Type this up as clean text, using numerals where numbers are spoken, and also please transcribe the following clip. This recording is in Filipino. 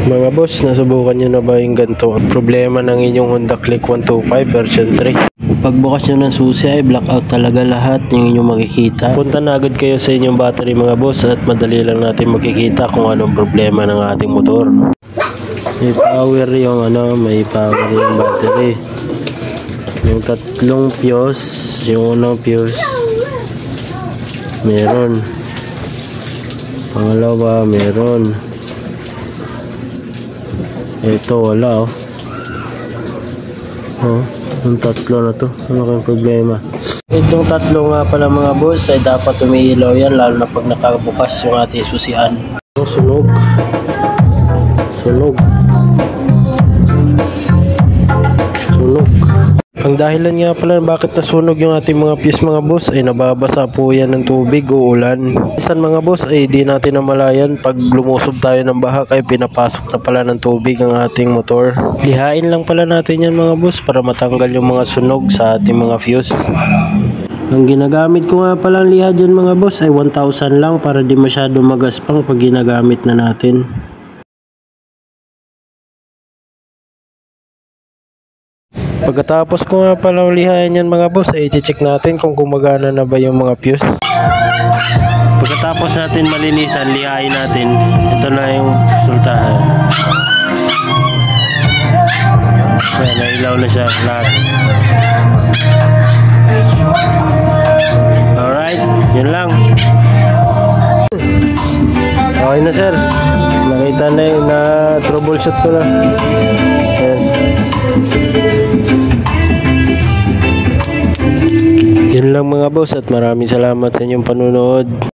Mga boss, nasubukan nyo na ba yung ganito? Ang problema ng inyong Honda Click 125 version 3. Pagbukas nyo ng susi ay blackout talaga lahat yung inyong makikita. Punta na agad kayo sa inyong battery mga boss at madali lang natin makikita kung anong problema ng ating motor. May power yung battery. Yung tatlong fuse, yung unang fuse meron. Pangalawa meron. Ito wala yung tatlo na to. Ano kayong problema? Itong tatlo nga pala mga boss ay dapat umiilaw yan, lalo na pag nakabukas yung ating susian. Sunog. Ang dahilan nga pala bakit nasunog yung ating mga fuse mga boss ay nababasa po yan ng tubig o ulan. Minsan mga boss ay di natin namalayan pag lumusob tayo ng bahak ay pinapasok na pala ng tubig ang ating motor. Lihain lang pala natin yan mga boss para matanggal yung mga sunog sa ating mga fuse. Ang ginagamit ko nga palang liha dyan mga boss ay 1,000 lang para di masyado magaspang pag ginagamit na natin. Pagkatapos ko nga palang lihain yan mga boss ay i-check natin kung gumagana na ba yung mga fuse. Pagkatapos natin malinisan, lihain natin. Ito na yung resultahan. Ayan, nailaw na siya lahat. Alright, yun lang. Okay na sir. Nakita na yung troubleshoot ko na. Ayan. Yun lang mga boss at maraming salamat sa inyong panunood.